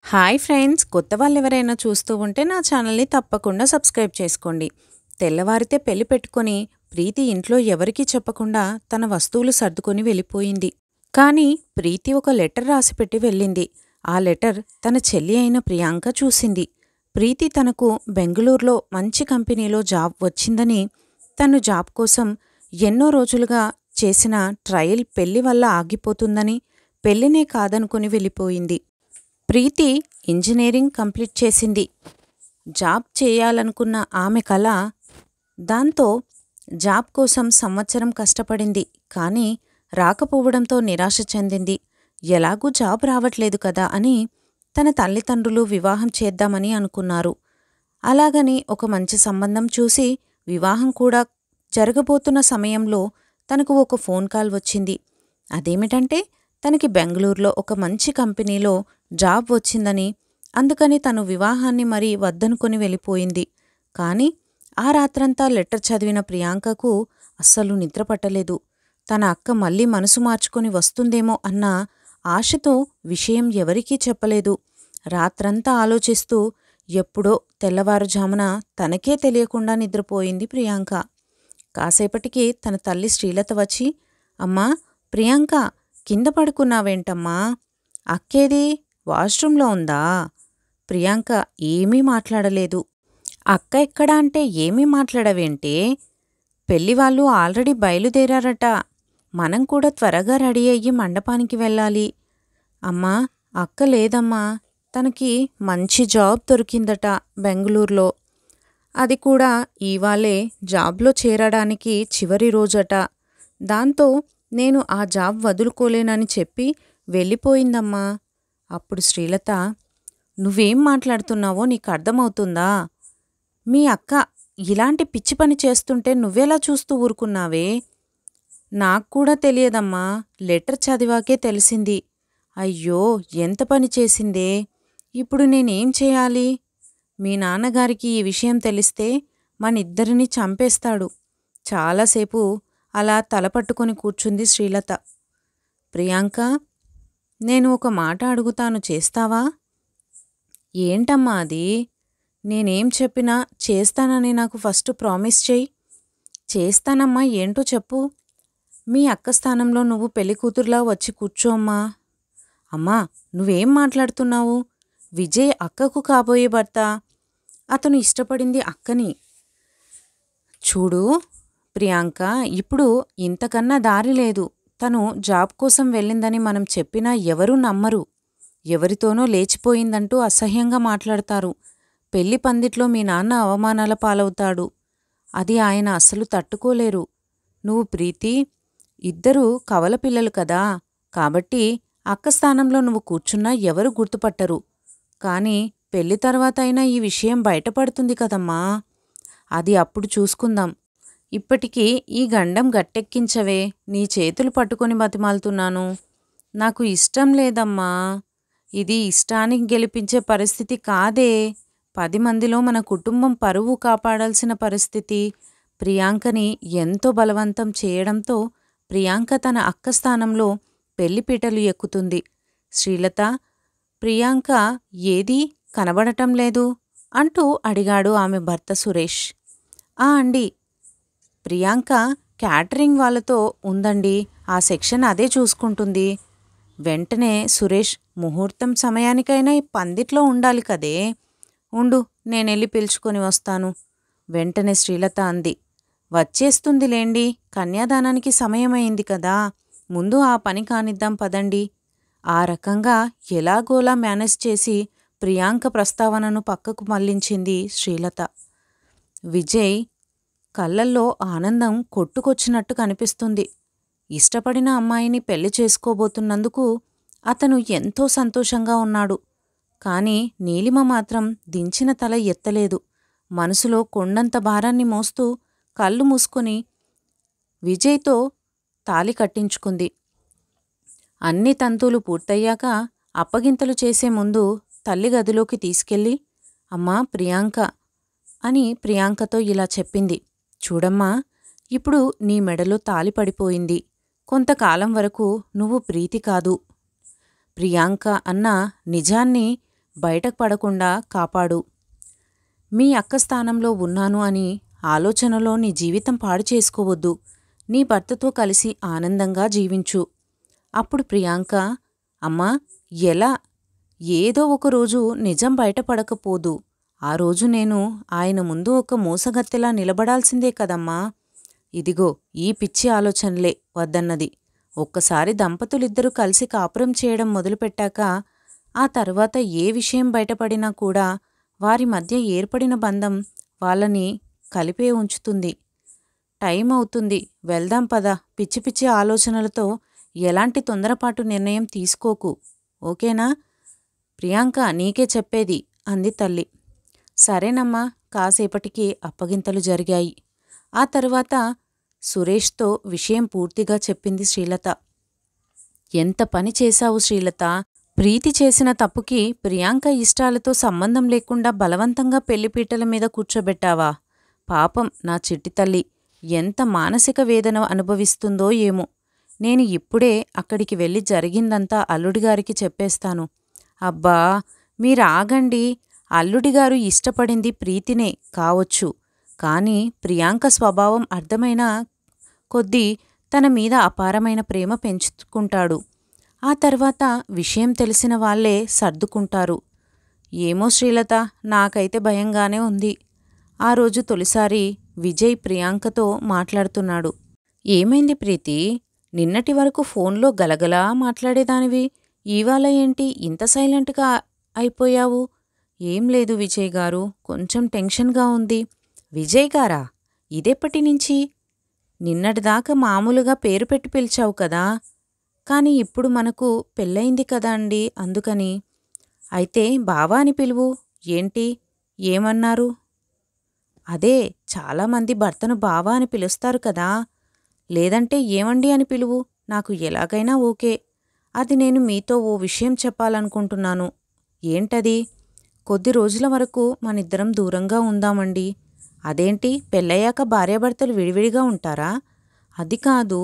Hi friends, కొత్త వాళ్ళు ఎవరైనా చూస్తూ ఉంటే నా ఛానల్ని తప్పకుండా సబ్స్క్రైబ్ చేసుకోండి. తెల్లవారితే పెళ్లి పెట్టుకొని ప్రీతి ఇంట్లో ఎవరికీ చెప్పకుండా తన వస్తువులు సర్దుకొని వెళ్ళిపోయింది. కానీ ప్రీతి ఒక లెటర్ రాసిపెట్టి వెళ్ళింది. ఆ లెటర్ తన చెల్లి అయిన ప్రియాంక చూసింది. ప్రీతి తనకు బెంగళూరులో మంచి కంపెనీలో జాబ్ వచ్చిందని, తను జాబ్ కోసం ఎన్నో రోజులుగా చేసిన ట్రయల్ పెళ్లి వల్ల ఆగిపోతుందని, పెళ్లినే కాదనుకుని వెళ్ళిపోయింది. ప్రీతి ఇంజనీరింగ్ కంప్లీట్ చేసింది. జాబ్ చేయాలనుకున్న ఆమె కల. దాంతో జాబ్ కోసం సంవత్సరం కష్టపడింది. కానీ రాకపోవడంతో నిరాశ చెందింది. ఎలాగూ జాబ్ రావట్లేదు కదా అని తన తల్లిదండ్రులు వివాహం చేద్దామని అనుకున్నారు. అలాగని ఒక మంచి సంబంధం చూసి వివాహం కూడా జరగబోతున్న సమయంలో తనకు ఒక ఫోన్ కాల్ వచ్చింది. అదేమిటంటే తనకి బెంగళూరులో ఒక మంచి కంపెనీలో జాబ్ వచ్చిందని, అందుకని తను వివాహాన్ని మరీ వద్దనుకొని వెళ్ళిపోయింది. కానీ ఆ రాత్రంతా లెటర్ చదివిన ప్రియాంకకు అస్సలు నిద్రపట్టలేదు. తన అక్క మళ్ళీ మనసు మార్చుకొని వస్తుందేమో అన్న ఆశతో విషయం ఎవరికీ చెప్పలేదు. రాత్రంతా ఆలోచిస్తూ ఎప్పుడో తెల్లవారుజామున తనకే తెలియకుండా నిద్రపోయింది ప్రియాంక. కాసేపటికి తన తల్లి శ్రీలత వచ్చి, అమ్మా ప్రియాంక, కింద పడుకున్నావేంటమ్మా? అక్కేది? వాష్రూంలో ఉందా? ప్రియాంక ఏమీ మాట్లాడలేదు. అక్క ఎక్కడా అంటే ఏమీ మాట్లాడవేంటే? పెళ్లివాళ్ళు ఆల్రెడీ బయలుదేరారట. మనం కూడా త్వరగా రెడీ అయ్యి మండపానికి వెళ్ళాలి. అమ్మా, అక్క లేదమ్మా. తనకి మంచి జాబ్ దొరికిందట బెంగళూరులో. అది కూడా ఇవాళే జాబ్లో చేరడానికి చివరి రోజట. దాంతో నేను ఆ జాబ్ వదులుకోలేనని చెప్పి వెళ్ళిపోయిందమ్మా. అప్పుడు శ్రీలత, నువ్వేం మాట్లాడుతున్నావో నీకు అర్థమవుతుందా? మీ అక్క ఇలాంటి పిచ్చి పని చేస్తుంటే నువ్వెలా చూస్తూ ఊరుకున్నావే? నాకు కూడా తెలియదమ్మా. లెటర్ చదివాకే తెలిసింది. అయ్యో, ఎంత పని చేసిందే! ఇప్పుడు నేనేం చేయాలి? మీ నాన్నగారికి ఈ విషయం తెలిస్తే మనిద్దరినీ చంపేస్తాడు. చాలాసేపు అలా తలపట్టుకొని కూర్చుంది శ్రీలత. ప్రియాంక, నేను ఒక మాట అడుగుతాను, చేస్తావా? ఏంటమ్మా అది? నేనేం చెప్పినా చేస్తానని నాకు ఫస్ట్ ప్రామిస్ చెయ్యి. చేస్తానమ్మా, ఏంటో చెప్పు. మీ అక్క స్థానంలో నువ్వు పెళ్లికూతురులా వచ్చి కూర్చోమ్మా. అమ్మా, నువ్వేం మాట్లాడుతున్నావు? విజయ్ అక్కకు కాబోయే భర్త. అతను ఇష్టపడింది అక్కని. చూడు ప్రియాంక, ఇప్పుడు ఇంతకన్నా దారి లేదు. తను జాబ్ కోసం వెళ్ళిందని మనం చెప్పినా ఎవరూ నమ్మరు. ఎవరితోనో లేచిపోయిందంటూ అసహ్యంగా మాట్లాడతారు. పెళ్లి పందిట్లో మీ నాన్న అవమానాల పాలవుతాడు. అది ఆయన అస్సలు తట్టుకోలేరు. నువ్వు ప్రీతి ఇద్దరూ కవల పిల్లలు కదా, కాబట్టి అక్క స్థానంలో నువ్వు కూర్చున్నా ఎవరు గుర్తుపట్టరు. కానీ పెళ్లి తర్వాత అయినా ఈ విషయం బయటపడుతుంది కదమ్మా. అది అప్పుడు చూసుకుందాం. ఇప్పటికీ ఈ గండం గట్టెక్కించవే. నీ చేతులు పట్టుకొని బతిమాలుతున్నాను. నాకు ఇష్టం లేదమ్మా. ఇది ఇష్టానికి గెలిపించే పరిస్థితి కాదే. 10 మందిలో మన కుటుంబం పరువు కాపాడాల్సిన పరిస్థితి. ప్రియాంకని ఎంతో బలవంతం చేయడంతో ప్రియాంక తన అక్క స్థానంలో పెళ్లిపీటలు ఎక్కుతుంది. శ్రీలత, ప్రియాంక ఏదీ కనబడటం లేదు అంటూ అడిగాడు ఆమె భర్త సురేష్. అండి, ప్రియాంక క్యాటరింగ్ వాళ్ళతో ఉందండి. ఆ సెక్షన్ అదే చూసుకుంటుంది. వెంటనే సురేష్, ముహూర్తం సమయానికైనా ఈ పందిట్లో ఉండాలి కదే. ఉండు, నేనెళ్ళి పిలుచుకొని వస్తాను. వెంటనే శ్రీలత అంది. వచ్చేస్తుందిలేండి, కన్యాదానానికి సమయమైంది కదా. ముందు ఆ పని కానిద్దాం పదండి. ఆ రకంగా ఎలాగోలా మేనేజ్ చేసి ప్రియాంక ప్రస్తావనను పక్కకు మళ్లించింది శ్రీలత. విజయ్ కళ్ళల్లో ఆనందం కొట్టుకొచ్చినట్టు కనిపిస్తుంది. ఇష్టపడిన అమ్మాయిని పెళ్లి చేసుకోబోతున్నందుకు అతను ఎంతో సంతోషంగా ఉన్నాడు. కాని నీలిమ మాత్రం దించిన తల ఎత్తలేదు. మనసులో కొండంత భారాన్ని మోస్తూ కళ్ళు మూసుకొని విజయ్తో తాళి కట్టించుకుంది. అన్ని తంతులు పూర్తయ్యాక అప్పగింతలు చేసే ముందు తల్లి గదిలోకి తీసుకెళ్ళి, అమ్మా ప్రియాంక అని ప్రియాంకతో ఇలా చెప్పింది. చూడమ్మా, ఇప్పుడు నీ మెడలో తాళి పడిపోయింది. కొంతకాలం వరకు నువ్వు ప్రీతి కాదు, ప్రియాంక అన్న నిజాన్ని బయటకు పడకుండా కాపాడు. మీ అక్క స్థానంలో ఉన్నాను అని ఆలోచనలో నీ జీవితం పాడు చేసుకోవద్దు. నీ భర్తతో కలిసి ఆనందంగా జీవించు. అప్పుడు ప్రియాంక, అమ్మా, ఎలా? ఏదో ఒకరోజు నిజం బయటపడకపోదు. ఆ రోజు నేను ఆయన ముందు ఒక మోసగత్తెలా నిలబడాల్సిందే కదమ్మా. ఇదిగో ఈ పిచ్చి ఆలోచనలే వద్దన్నది. ఒక్కసారి దంపతులిద్దరూ కలిసి కాపురం చేయడం మొదలుపెట్టాక ఆ తర్వాత ఏ విషయం బయటపడినా కూడా వారి మధ్య ఏర్పడిన బంధం వాళ్ళని కలిపే ఉంచుతుంది. టైం అవుతుంది, వెళ్దాం పద. పిచ్చి పిచ్చి ఆలోచనలతో ఎలాంటి తొందరపాటు నిర్ణయం తీసుకోకు, ఓకేనా? ప్రియాంక, నీకే చెప్పేది అంది తల్లి. సరేనమ్మా. కాసేపటికి అప్పగింతలు జరిగాయి. ఆ తర్వాత సురేష్తో విషయం పూర్తిగా చెప్పింది శ్రీలత. ఎంత పని చేశావు శ్రీలత! ప్రీతి చేసిన తప్పుకి ప్రియాంక ఇష్టాలతో సంబంధం లేకుండా బలవంతంగా పెళ్లిపీటల మీద కూర్చోబెట్టావా? పాపం నా చిట్టి తల్లి ఎంత మానసిక వేదన అనుభవిస్తుందో ఏమో. నేను ఇప్పుడే అక్కడికి వెళ్ళి జరిగిందంతా అల్లుడిగారికి చెప్పేస్తాను. అబ్బా, మీరాగండి. అల్లుడిగారు ఇష్టపడింది ప్రీతినే కావచ్చు. కానీ ప్రియాంక స్వభావం అర్థమైన కొద్దీ తన మీద అపారమైన ప్రేమ పెంచుకుంటాడు. ఆ తర్వాత విషయం తెలిసిన వాళ్లే సర్దుకుంటారు. ఏమో శ్రీలత, నాకైతే భయంగానే ఉంది. ఆ రోజు తొలిసారి విజయ్ ప్రియాంకతో మాట్లాడుతున్నాడు. ఏమైంది ప్రీతి? నిన్నటి వరకు ఫోన్లో గలగలా మాట్లాడేదానివి, ఇవాళ ఏంటి ఇంత సైలెంట్గా అయిపోయావు? ఏం లేదు విజయ్ గారు, కొంచెం టెన్షన్గా ఉంది. విజయ్ గారా? ఇదెప్పటినుంచి? నిన్నటిదాకా మామూలుగా పేరు పెట్టి పిలిచావు కదా. కాని ఇప్పుడు మనకు పెళ్ళయింది కదా అండి, అందుకని. అయితే బావా అని పిలువు. ఏంటి, ఏమన్నారు? అదే, చాలామంది భర్తను బావా అని పిలుస్తారు కదా. లేదంటే ఏమండి అని పిలువు, నాకు ఎలాగైనా ఓకే. అది నేను మీతో ఓ విషయం చెప్పాలనుకుంటున్నాను. ఏంటది? కొద్ది రోజుల వరకు మనిద్దరం దూరంగా ఉందామండి. అదేంటి, పెళ్ళయ్యాక భార్యాభర్తలు విడివిడిగా ఉంటారా? అది కాదు,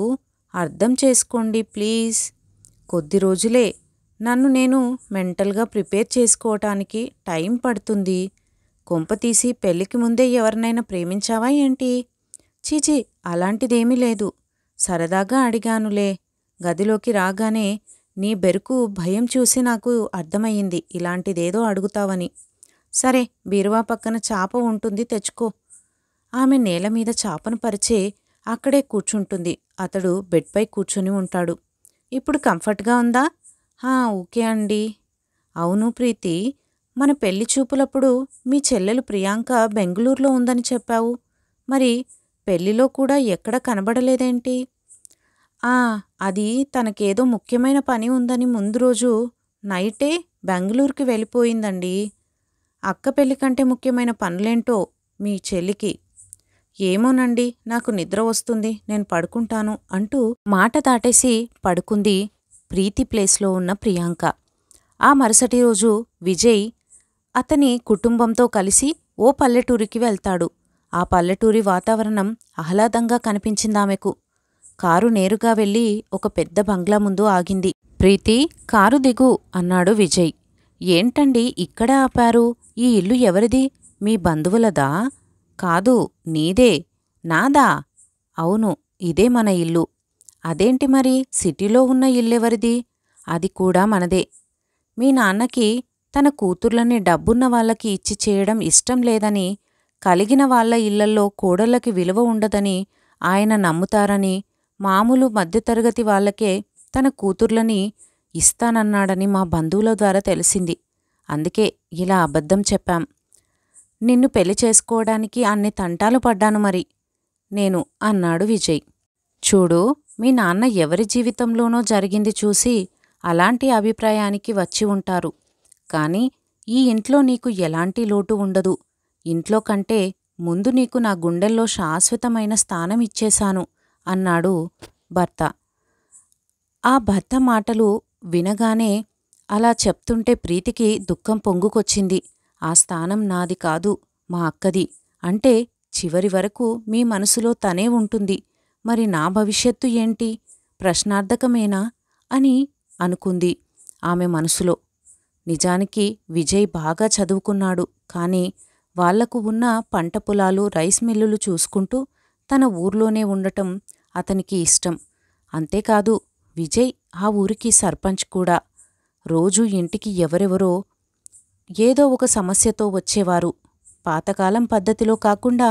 అర్థం చేసుకోండి ప్లీజ్. కొద్ది రోజులే. నన్ను నేను మెంటల్గా ప్రిపేర్ చేసుకోవటానికి టైం పడుతుంది. కొంపతీసి పెళ్ళికి ముందే ఎవరినైనా ప్రేమించావా ఏంటి? చీచి, అలాంటిదేమీ లేదు. సరదాగా అడిగానులే. గదిలోకి రాగానే నీ బెరుకు భయం చూసి నాకు అర్థమయ్యింది ఇలాంటిదేదో అడుగుతావని. సరే, బీరువా పక్కన చాప ఉంటుంది, తెచ్చుకో. ఆమె నేలమీద చాపను పరిచే అక్కడే కూర్చుంటుంది. అతడు బెడ్పై కూర్చుని ఉంటాడు. ఇప్పుడు కంఫర్ట్గా ఉందా? ఓకే అండి. అవును ప్రీతి, మన పెళ్లి చూపులప్పుడు మీ చెల్లెలు ప్రియాంక బెంగుళూరులో ఉందని చెప్పావు. మరి పెళ్లిలో కూడా ఎక్కడ కనబడలేదేంటి? అది తనకేదో ముఖ్యమైన పని ఉందని ముందు రోజు నైటే బెంగళూరుకి వెళ్ళిపోయిందండి. అక్క పెళ్లి కంటే ముఖ్యమైన పనులేంటో మీ చెల్లికి. ఏమోనండి, నాకు నిద్ర వస్తుంది, నేను పడుకుంటాను అంటూ మాట దాటేసి పడుకుంది ప్రీతి ప్లేస్లో ఉన్న ప్రియాంక. ఆ మరుసటి రోజు విజయ్ అతని కుటుంబంతో కలిసి ఓ పల్లెటూరికి వెళ్తాడు. ఆ పల్లెటూరి వాతావరణం ఆహ్లాదంగా కనిపించిందామెకు. కారు నేరుగా వెళ్ళి ఒక పెద్ద బంగ్లా ముందు ఆగింది. ప్రీతి, కారు దిగు అన్నాడు విజయ్. ఏంటండి ఇక్కడ ఆపారు? ఈ ఇల్లు ఎవరిది? మీ బంధువులదా? కాదు, నీదే. నాదా? అవును, ఇదే మన ఇల్లు. అదేంటి మరి సిటీలో ఉన్న ఇల్లెవరిది? అది కూడా మనదే. మీ నాన్నకి తన కూతుర్లని డబ్బున్న వాళ్ళకి ఇచ్చి చేయడం ఇష్టం లేదని, కలిగిన వాళ్ల ఇళ్లల్లో కోడళ్ళకి విలువ ఉండదని ఆయన నమ్ముతారని, మామూలు మధ్యతరగతి వాళ్లకే తన కూతుర్లని ఇస్తానన్నాడని మా బంధువుల ద్వారా తెలిసింది. అందుకే ఇలా అబద్ధం చెప్పాం. నిన్ను పెళ్లి చేసుకోవడానికి అన్ని తంటాలు పడ్డాను మరి నేను అన్నాడు విజయ్. చూడు, మీ నాన్న ఎవరి జీవితంలోనో జరిగింది చూసి అలాంటి అభిప్రాయానికి వచ్చి ఉంటారు. కాని ఈ ఇంట్లో నీకు ఎలాంటి లోటు ఉండదు. ఇంట్లో కంటే ముందు నీకు నా గుండెల్లో శాశ్వతమైన స్థానం ఇచ్చేశాను అన్నాడు భర్త. ఆ భర్త మాటలు వినగానే అలా చెప్తుంటే ప్రీతికి దుఃఖం పొంగుకొచ్చింది. ఆ స్థానం నాది కాదు, మా అక్కది. అంటే చివరి వరకు మీ మనసులో తనే ఉంటుంది. మరి నా భవిష్యత్తు ఏంటి? ప్రశ్నార్థకమేనా అని అనుకుంది ఆమె మనసులో. నిజానికి విజయ్ బాగా చదువుకున్నాడు. కానీ వాళ్లకు ఉన్న పంట పొలాలు, రైస్ మిల్లులు చూసుకుంటూ తన ఊర్లోనే ఉండటం అతనికి ఇష్టం. అంతేకాదు విజయ్ ఆ ఊరికి సర్పంచ్ కూడా. రోజూ ఇంటికి ఎవరెవరో ఏదో ఒక సమస్యతో వచ్చేవారు. పాతకాలం పద్ధతిలో కాకుండా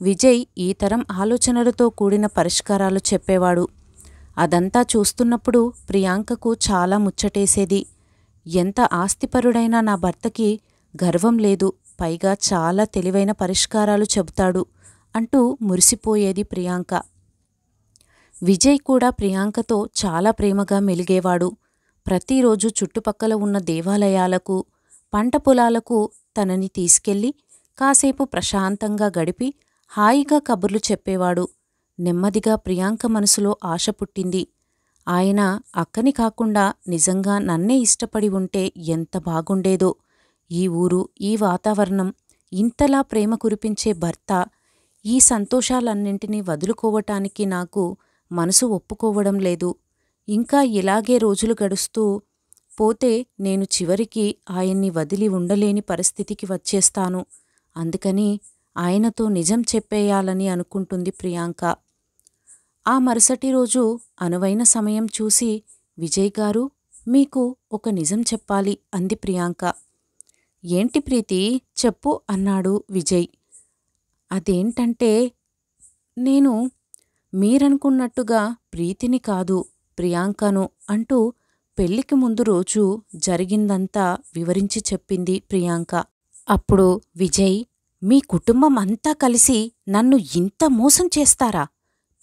విజయ్ ఈ తరం ఆలోచనలతో కూడిన పరిష్కారాలు చెప్పేవాడు. అదంతా చూస్తున్నప్పుడు ప్రియాంకకు చాలా ముచ్చటేసేది. ఎంత ఆస్తిపరుడైనా నా భర్తకి గర్వం లేదు, పైగా చాలా తెలివైన పరిష్కారాలు చెబుతాడు అంటూ మురిసిపోయేది ప్రియాంక. విజయ్ కూడా ప్రియాంకతో చాలా ప్రేమగా మెలిగేవాడు. ప్రతిరోజు చుట్టుపక్కల ఉన్న దేవాలయాలకు, పంట పొలాలకు తనని తీసుకెళ్లి కాసేపు ప్రశాంతంగా గడిపి హాయిగా కబుర్లు చెప్పేవాడు. నెమ్మదిగా ప్రియాంక మనసులో ఆశ పుట్టింది. ఆయన అక్కని కాకుండా నిజంగా నన్నే ఇష్టపడి ఉంటే ఎంత బాగుండేదో. ఈ ఊరు, ఈ వాతావరణం, ఇంతలా ప్రేమ కురిపించే భర్త, ఈ సంతోషాలన్నింటినీ వదులుకోవటానికి నాకు మనసు ఒప్పుకోవడం లేదు. ఇంకా ఇలాగే రోజులు గడుస్తూ పోతే నేను చివరికి ఆయన్ని వదిలి ఉండలేని పరిస్థితికి వచ్చేస్తాను. అందుకని ఆయనతో నిజం చెప్పేయాలని అనుకుంటుంది ప్రియాంక. ఆ మరుసటి రోజు అనువైన సమయం చూసి, విజయ్ గారు, మీకు ఒక నిజం చెప్పాలి అంది ప్రియాంక. ఏంటి ప్రీతి, చెప్పు అన్నాడు విజయ్. అదేంటంటే, నేను మీరనుకున్నట్టుగా ప్రీతిని కాదు, ప్రియాంకను అంటూ పెళ్లికి ముందు రోజు జరిగిందంతా వివరించి చెప్పింది ప్రియాంక. అప్పుడు విజయ్, మీ కుటుంబం అంతా కలిసి నన్ను ఇంత మోసం చేస్తారా?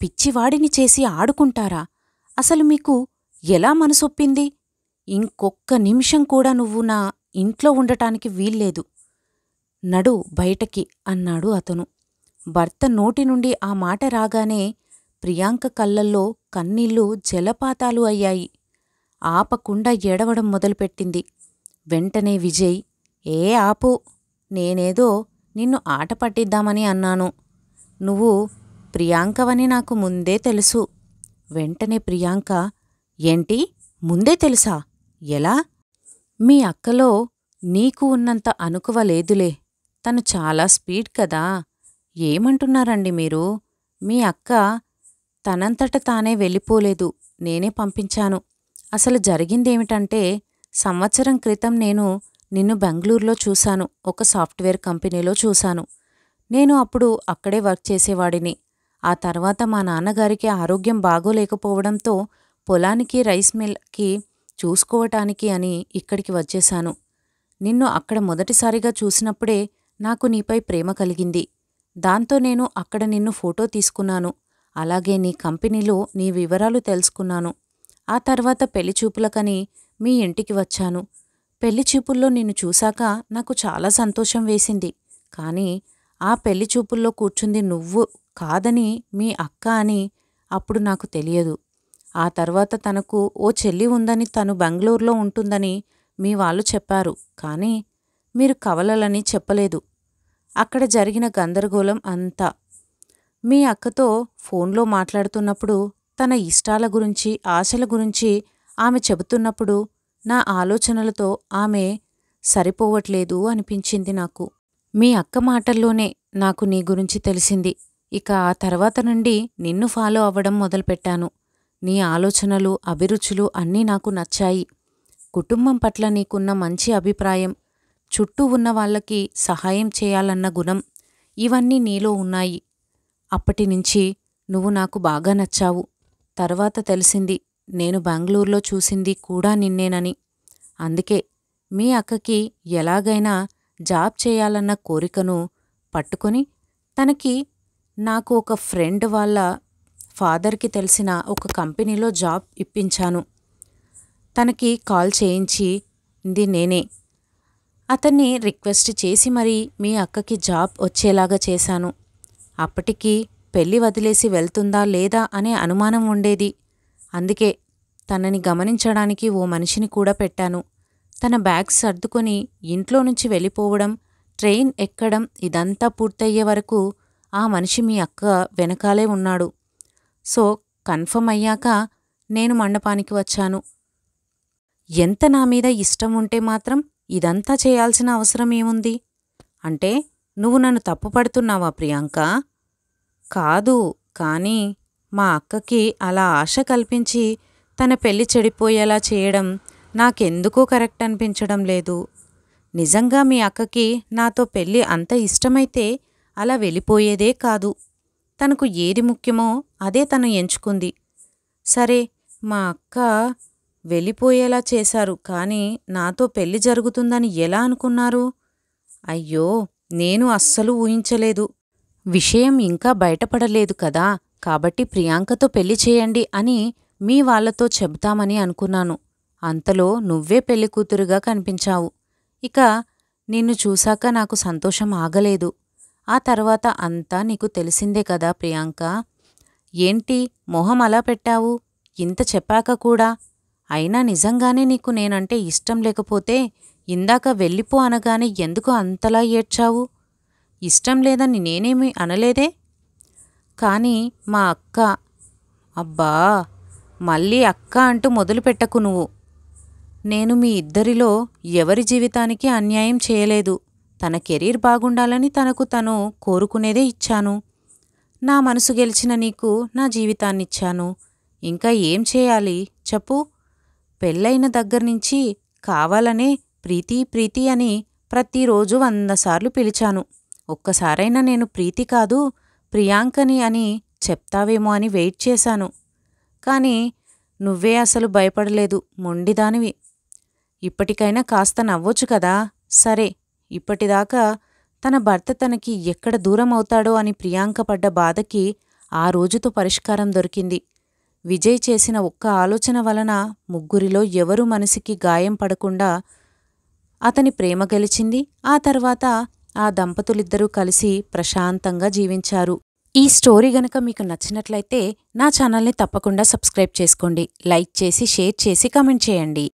పిచ్చివాడిని చేసి ఆడుకుంటారా? అసలు మీకు ఎలా మనసొప్పింది? ఇంకొక్క నిమిషం కూడా నువ్వు నా ఇంట్లో ఉండటానికి వీల్లేదు. నడు బయటకి అన్నాడు అతను. భర్త నోటి నుండి ఆ మాట రాగానే ప్రియాంక కళ్ళల్లో కన్నీళ్లు జలపాతాలు అయ్యాయి. ఆపకుండా ఏడవడం మొదలుపెట్టింది. వెంటనే విజయ్, ఏ ఆపు, నేనేదో నిన్ను ఆట పట్టిద్దామని అన్నాను. నువ్వు ప్రియాంకవని నాకు ముందే తెలుసు. వెంటనే ప్రియాంక, ఏంటి, ముందే తెలుసా? ఎలా? మీ అక్కలో నీకు ఉన్నంత అనుకువ లేదులే. తను చాలా స్పీడ్ కదా. ఏమంటున్నారండి మీరు? మీ అక్క తనంతట తానే వెళ్ళిపోలేదు, నేనే పంపించాను. అసలు జరిగిందేమిటంటే, సంవత్సరం క్రితం నేను నిన్ను బెంగళూరులో చూశాను, ఒక సాఫ్ట్వేర్ కంపెనీలో చూశాను. నేను అప్పుడు అక్కడే వర్క్ చేసేవాడిని. ఆ తర్వాత మా నాన్నగారికి ఆరోగ్యం బాగోలేకపోవడంతో పొలానికి, రైస్ మిల్కి చూసుకోవటానికి అని ఇక్కడికి వచ్చేశాను. నిన్ను అక్కడ మొదటిసారిగా చూసినప్పుడే నాకు నీపై ప్రేమ కలిగింది. దాంతో నేను అక్కడ నిన్ను ఫోటో తీసుకున్నాను. అలాగే నీ కంపెనీలో నీ వివరాలు తెలుసుకున్నాను. ఆ తర్వాత పెళ్లిచూపులకని మీ ఇంటికి వచ్చాను. పెళ్లిచూపుల్లో నిన్ను చూశాక నాకు చాలా సంతోషం వేసింది. కానీ ఆ పెళ్లిచూపుల్లో కూర్చుంది నువ్వు కాదని మీ అక్క అని అప్పుడు నాకు తెలియదు. ఆ తర్వాత తనకు ఓ చెల్లి ఉందని, తను బెంగళూరులో ఉంటుందని మీ వాళ్ళు చెప్పారు. కానీ మీరు కవలలని చెప్పలేదు. అక్కడ జరిగిన గందరగోళం అంతా. మీ అక్కతో ఫోన్లో మాట్లాడుతున్నప్పుడు తన ఇష్టాల గురించి, ఆశల గురించి ఆమె చెబుతున్నప్పుడు నా ఆలోచనలతో ఆమె సరిపోవట్లేదు అనిపించింది నాకు. మీ అక్క మాటల్లోనే నాకు నీ గురించి తెలిసింది. ఇక ఆ తర్వాత నుండి నిన్ను ఫాలో అవ్వడం మొదలుపెట్టాను. నీ ఆలోచనలు, అభిరుచులు అన్నీ నాకు నచ్చాయి. కుటుంబం పట్ల నీకున్న మంచి అభిప్రాయం, చుట్టూ ఉన్న వాళ్ళకి సహాయం చేయాలన్న గుణం, ఇవన్నీ నీలో ఉన్నాయి. అప్పటినుంచి నువ్వు నాకు బాగా నచ్చావు. తర్వాత తెలిసింది నేను బెంగళూరులో చూసింది కూడా నిన్నేనని. అందుకే మీ అక్కకి ఎలాగైనా జాబ్ చేయాలన్న కోరికను పట్టుకొని తనకి నాకు ఒక ఫ్రెండ్ వాళ్ళ ఫాదర్కి తెలిసిన ఒక కంపెనీలో జాబ్ ఇప్పించాను. తనకి కాల్ చేయించింది నేనే. అతన్ని రిక్వెస్ట్ చేసి మరీ మీ అక్కకి జాబ్ వచ్చేలాగా చేశాను. అప్పటికి పెళ్లి వదిలేసి వెళ్తుందా లేదా అనే అనుమానం ఉండేది. అందుకే తనని గమనించడానికి ఓ మనిషిని కూడా పెట్టాను. తన బ్యాగ్స్ సర్దుకొని ఇంట్లో నుంచి వెళ్ళిపోవడం, ట్రైన్ ఎక్కడం ఇదంతా పూర్తయ్యే వరకు ఆ మనిషి మీ అక్క వెనకాలే ఉన్నాడు. సో కన్ఫర్మ్ అయ్యాక నేను మండపానికి వచ్చాను. ఎంత నా మీద ఇష్టం ఉంటే మాత్రం ఇదంతా చేయాల్సిన అవసరం ఏముంది? అంటే నువ్వు నన్ను తప్పుపడుతున్నావా ప్రియాంక? కాదు, కానీ మా అక్కకి అలా ఆశ కల్పించి తన పెళ్లి చెడిపోయేలా చేయడం నాకెందుకో కరెక్ట్ అనిపించడం లేదు. నిజంగా మీ అక్కకి నాతో పెళ్ళి అంత ఇష్టమైతే అలా వెళ్ళిపోయేదే కాదు. తనకు ఏది ముఖ్యమో అదే తను ఎంచుకుంది. సరే, మా అక్క వెళ్ళిపోయేలా చేశారు, కానీ నాతో పెళ్లి జరుగుతుందని ఎలా అనుకున్నారు? అయ్యో, నేను అస్సలు ఊహించలేదు. విషయం ఇంకా బయటపడలేదు కదా, కాబట్టి ప్రియాంకతో పెళ్లి చేయండి అని మీ వాళ్లతో చెబుతామని అనుకున్నాను. అంతలో నువ్వే పెళ్లికూతురుగా కనిపించావు. ఇక నిన్ను చూశాక నాకు సంతోషం ఆగలేదు. ఆ తర్వాత అంతా నీకు తెలిసిందే కదా ప్రియాంక. ఏంటి మొహం అలా పెట్టావు? ఇంత చెప్పాక కూడా. అయినా నిజంగానే నీకు నేనంటే ఇష్టం లేకపోతే ఇందాక వెళ్ళిపో అనగానే ఎందుకు అంతలా ఏడ్చావు? ఇష్టం లేదని నేనేమీ అనలేదే. కానీ మా అక్క. అబ్బా, మళ్ళీ అక్క అంటూ మొదలుపెట్టకు నువ్వు. నేను మీ ఇద్దరిలో ఎవరి జీవితానికి అన్యాయం చేయలేదు. తన కెరీర్ బాగుండాలని తనకు తను కోరుకునేదే ఇచ్చాను. నా మనసు గెలిచిన నీకు నా జీవితాన్నిచ్చాను. ఇంకా ఏం చేయాలి చెప్పు? పెళ్ళైన దగ్గర్నుంచి కావాలనే ప్రీతి ప్రీతి అని ప్రతిరోజు 100 సార్లు పిలిచాను. ఒక్కసారైనా నేను ప్రీతి కాదు ప్రియాంకని అని చెప్తావేమో అని వెయిట్ చేశాను. కానీ నువ్వే అసలు భయపడలేదు, మొండిదానివి. ఇప్పటికైనా కాస్త నవ్వొచ్చు కదా. సరే, ఇప్పటిదాకా తన భర్త తనకి ఎక్కడ దూరం అవుతాడో అని ప్రియాంక పడ్డ బాధకి ఆ రోజుతో పరిష్కారం దొరికింది. విజయ్ చేసిన ఒక్క ఆలోచన వలన ముగ్గురిలో ఎవరు మనసుకి గాయం పడకుండా అతని ప్రేమ గెలిచింది. ఆ తర్వాత ఆ దంపతులిద్దరూ కలిసి ప్రశాంతంగా జీవించారు. ఈ స్టోరీ గనక మీకు నచ్చినట్లయితే నా ఛానల్ని తప్పకుండా సబ్స్క్రైబ్ చేసుకోండి. లైక్ చేసి, షేర్ చేసి, కామెంట్ చేయండి.